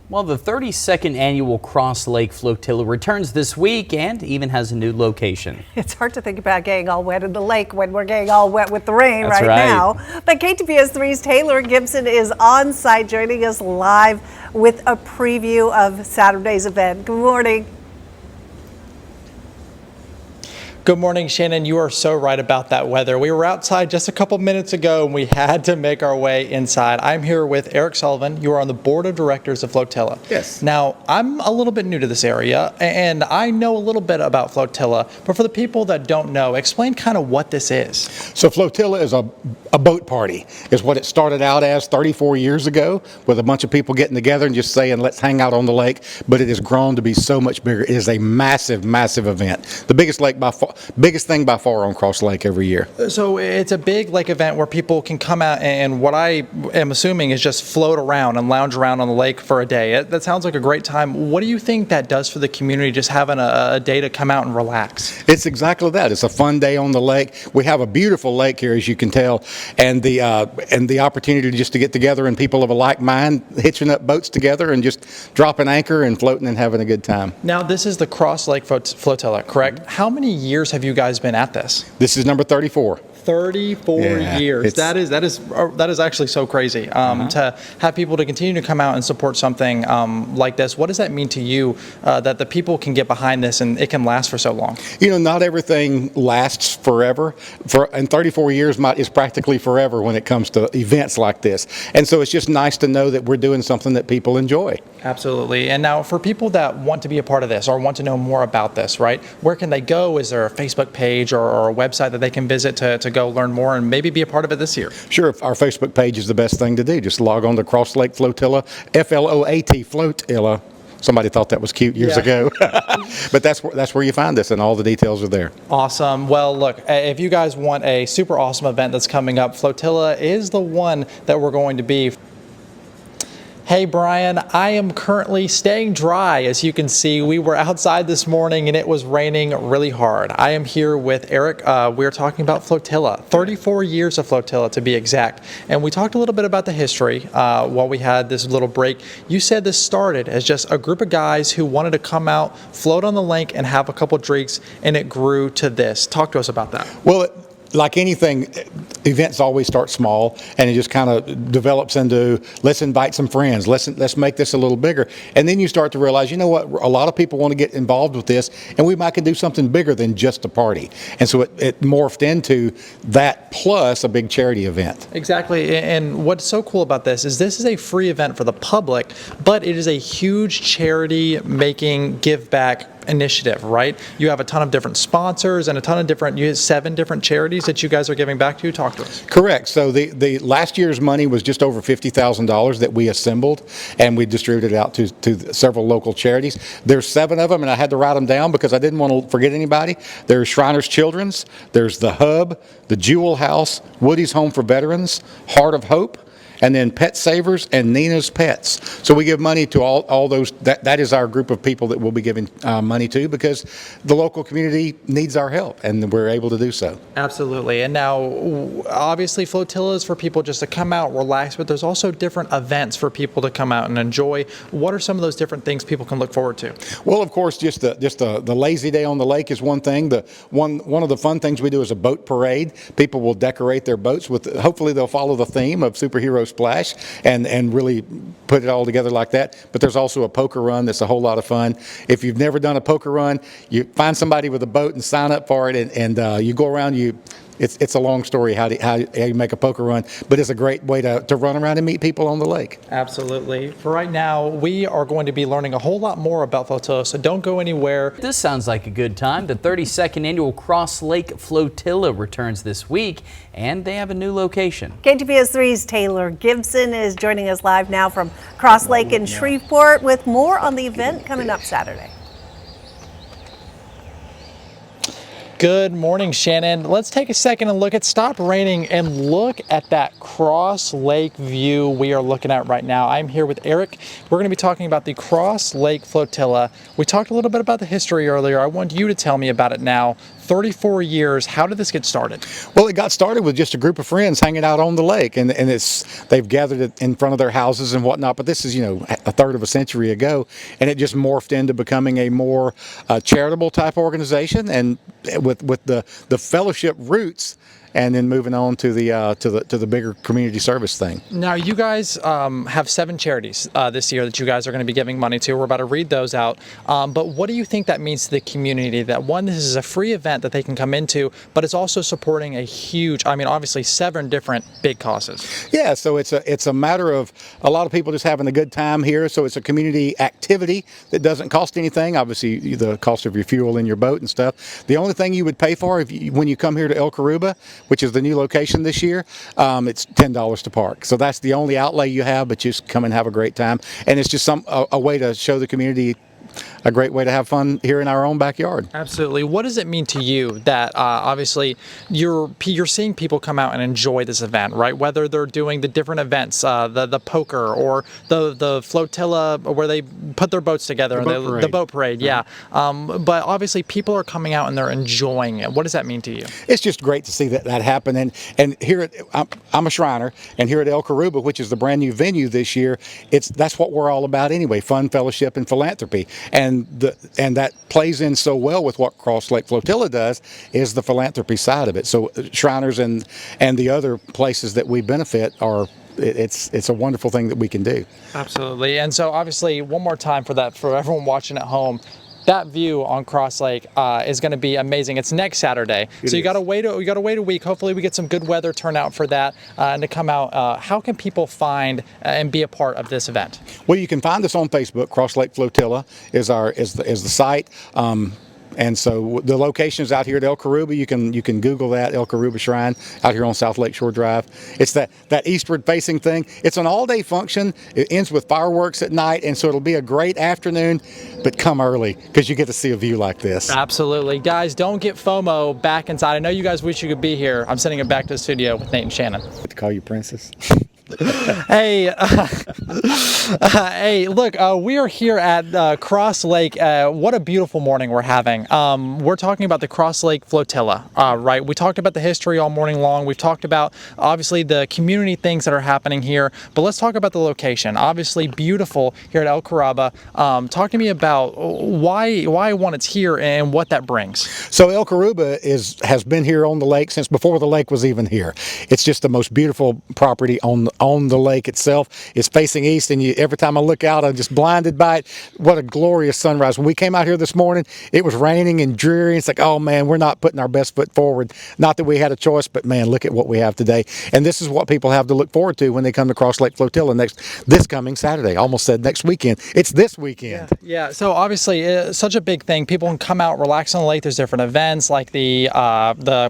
Well, the 32nd annual Cross Lake Floatilla returns this week and even has a new location. It's hard to think about getting all wet in the lake when we're getting all wet with the rain That's right right now. But KTPS 3's Taylor Gibson is on site joining us live with a preview of Saturday's event. Good morning. Good morning, Shannon. You are so right about that weather. We were outside just a couple minutes ago and we had to make our way inside. I'm here with Eric Sullivan. You are on the board of directors of Floatilla. Yes. Now, I'm a little bit new to this area and I know a little bit about Floatilla, but for the people that don't know, explain kind of what this is. So Floatilla is a boat party, is what it started out as 34 years ago, with a bunch of people getting together and just saying, let's hang out on the lake. But it has grown to be so much bigger. It is a massive, massive event. The biggest lake by far. Biggest thing by far on Cross Lake every year. So it's a big lake event where people can come out and what I am assuming is just float around and lounge around on the lake for a day. That sounds like a great time. What do you think that does for the community, just having a day to come out and relax? It's exactly that. It's a fun day on the lake. We have a beautiful lake here, as you can tell, and the opportunity just to get together and people of a like mind hitching up boats together and just dropping anchor and floating and having a good time. Now, this is the Cross Lake Flotilla, correct? How many years have you guys been at this? This is number 34. 34 years. That is actually so crazy. To have people to continue to come out and support something like this. What does that mean to you that the people can get behind this and it can last for so long? You know, not everything lasts forever. And 34 years is practically forever when it comes to events like this. And so it's just nice to know that we're doing something that people enjoy. Absolutely. And now for people that want to be a part of this or want to know more about this, right? Where can they go? Is there a Facebook page or a website that they can visit to go learn more and maybe be a part of it this year? Sure. Our Facebook page is the best thing to do. Just log on to Cross Lake Floatilla, F-L-O-A-T, Floatilla. Somebody thought that was cute years ago. But that's where you find us, and all the details are there. Awesome. Well, look, if you guys want a super awesome event that's coming up, Floatilla is the one that we're going to be. Hey Brian, I am currently staying dry. As you can see, we were outside this morning and it was raining really hard. I am here with Eric. We're talking about Floatilla, 34 years of Floatilla to be exact. And we talked a little bit about the history while we had this little break. You said this started as just a group of guys who wanted to come out, float on the lake and have a couple drinks, and it grew to this. Talk to us about that. Well, like anything, events always start small, and it just kind of develops into, let's invite some friends, let's make this a little bigger. And then you start to realize, you know what, a lot of people want to get involved with this, and we might can do something bigger than just a party. And so it morphed into that plus a big charity event. Exactly. And what's so cool about this is a free event for the public, but it is a huge charity making give back initiative, right? You have a ton of different sponsors and a ton of different, you have 7 different charities that you guys are giving back to. Talk to us. Correct. So the last year's money was just over $50,000 that we assembled, and we distributed out to several local charities. There's 7 of them, and I had to write them down because I didn't want to forget anybody. There's Shriners Children's, there's the Hub, the Jewel House, Woody's Home for Veterans, Heart of Hope, and then Pet Savers and Nina's Pets. So we give money to all those. That is our group of people that we'll be giving money to, because the local community needs our help, and we're able to do so. Absolutely. And now, obviously, Floatilla is for people just to come out, relax, but there's also different events for people to come out and enjoy. What are some of those different things people can look forward to? Well, of course, just the lazy day on the lake is one thing. One of the fun things we do is a boat parade. People will decorate their boats with, hopefully they'll follow the theme of Superhero Splash and really put it all together like that. But there's also a poker run that's a whole lot of fun. If you've never done a poker run, you find somebody with a boat and sign up for it, and you go around. It's a long story how you make a poker run, but it's a great way to run around and meet people on the lake. Absolutely. For right now, we are going to be learning a whole lot more about Floatilla, so don't go anywhere. This sounds like a good time. The 32nd annual Cross Lake Floatilla returns this week, and they have a new location. KTPS 3's Taylor Gibson is joining us live now from Cross Lake in Shreveport with more on the event coming up Saturday. Good morning, Shannon. Let's take a second and look at Stop Raining and look at that Cross Lake view we are looking at right now. I'm here with Eric. We're going to be talking about the Cross Lake Floatilla. We talked a little bit about the history earlier. I want you to tell me about it now. 34 years. How did this get started? Well, it got started with just a group of friends hanging out on the lake, and they've gathered it in front of their houses and whatnot. But this is, a third of a century ago, and it just morphed into becoming a more charitable type organization, and with the fellowship roots. And then moving on to the bigger community service thing. Now, you guys have 7 charities this year that you guys are going to be giving money to. We're about to read those out. But what do you think that means to the community? That one, this is a free event that they can come into, but it's also supporting a huge, obviously 7 different big causes. Yeah, so it's a matter of a lot of people just having a good time here. So it's a community activity that doesn't cost anything. Obviously, the cost of your fuel in your boat and stuff. The only thing you would pay for when you come here to El Caruba, which is the new location this year, it's $10 to park. So that's the only outlay you have, but just come and have a great time. And it's just a way to show the community a great way to have fun here in our own backyard. Absolutely. What does it mean to you that obviously you're seeing people come out and enjoy this event, right? Whether they're doing the different events, the poker or the flotilla where they put their boats together, the boat parade, yeah. But obviously people are coming out and they're enjoying it. What does that mean to you? It's just great to see that happen. And here I'm a Shriner, and here at El Caruba, which is the brand new venue this year, that's what we're all about anyway: fun, fellowship, and philanthropy. And that plays in so well with what Cross Lake Floatilla does, is the philanthropy side of it. So Shriners and the other places that we benefit it's a wonderful thing that we can do. Absolutely. And so obviously, one more time for everyone watching at home, that view on Cross Lake is going to be amazing. It's next Saturday, so you got to wait a week. Hopefully, we get some good weather turnout for that and to come out. How can people find and be a part of this event? Well, you can find us on Facebook. Cross Lake Flotilla is the site. And so the location is out here at El Caruba. You can Google that, El Caruba Shrine, out here on South Lakeshore Drive. It's that eastward facing thing. It's an all-day function. It ends with fireworks at night, and so it'll be a great afternoon, but come early because you get to see a view like this. Absolutely. Guys, don't get FOMO back inside. I know you guys wish you could be here. I'm sending it back to the studio with Nate and Shannon. To call you Princess. Hey, hey, look, we are here at Cross Lake. What a beautiful morning we're having. We're talking about the Cross Lake Flotilla, right? We talked about the history all morning long. We've talked about, obviously, the community things that are happening here, but let's talk about the location. Obviously beautiful here at El Caruba. Talk to me about why one it's here and what that brings. So El Caruba has been here on the lake since before the lake was even here. It's just the most beautiful property on the lake itself. It's facing east, and every time I look out, I'm just blinded by it. What a glorious sunrise. When we came out here this morning, it was raining and dreary. It's like, oh man, we're not putting our best foot forward. Not that we had a choice, but man, look at what we have today. And this is what people have to look forward to when they come to Cross Lake Flotilla this coming Saturday. I almost said next weekend. It's this weekend. Yeah. So obviously, it's such a big thing. People can come out, relax on the lake. There's different events like the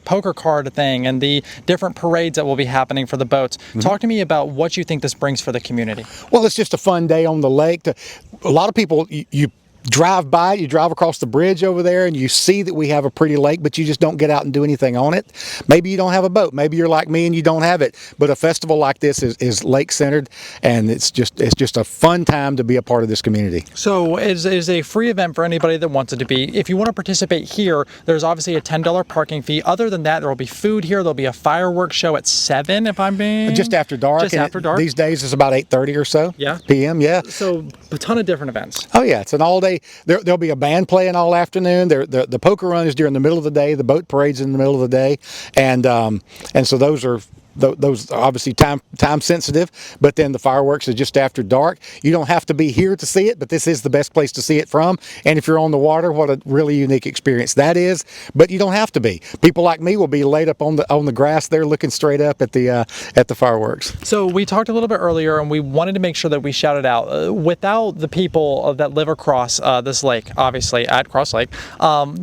poker card thing and the different parades that will be happening for the boats. Mm-hmm. Talk to me about what you think this brings for the community. Well, it's just a fun day on the lake. A lot of people, you drive by, you drive across the bridge over there, and you see that we have a pretty lake, but you just don't get out and do anything on it. Maybe you don't have a boat. Maybe you're like me and you don't have it. But a festival like this is lake centered, and it's just a fun time to be a part of this community. So it is a free event for anybody that wants it to be. If you want to participate here, there's obviously a $10 parking fee. Other than that, there will be food here. There'll be a fireworks show at 7, if I'm being... Just after dark. Just after dark. These days it's about 8:30 or so. Yeah. PM, yeah. So a ton of different events. Oh yeah, it's an all day. There'll be a band playing all afternoon. The poker run is during the middle of the day. The boat parade's in the middle of the day, and so those are obviously time sensitive. But then the fireworks is just after dark. You don't have to be here to see it, but this is the best place to see it from. And if you're on the water, what a really unique experience that is. But you don't have to be. People like me will be laid up on the grass there, looking straight up at the fireworks. So we talked a little bit earlier, and we wanted to make sure that we shouted out without the people that live across this lake, obviously at Cross Lake,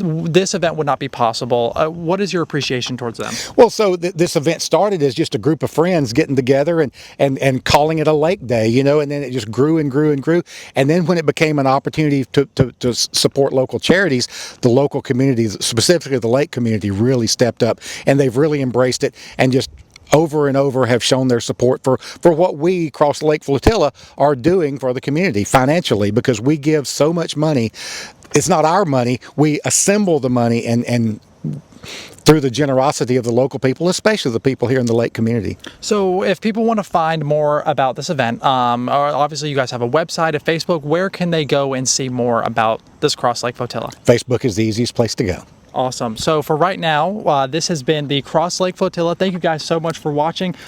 this event would not be possible. What is your appreciation towards them? Well, so this event started as just a group of friends getting together and calling it a lake day, and then it just grew and grew and grew. And then when it became an opportunity to support local charities, the local communities, specifically the lake community, really stepped up, and they've really embraced it and just over and over have shown their support for what we, Cross Lake Flotilla, are doing for the community financially, because we give so much money. It's not our money. We assemble the money and through the generosity of the local people, especially the people here in the lake community. So if people want to find more about this event, obviously you guys have a website, a Facebook. Where can they go and see more about this Cross Lake Flotilla? Facebook is the easiest place to go. Awesome. So for right now, this has been the Cross Lake Flotilla. Thank you guys so much for watching.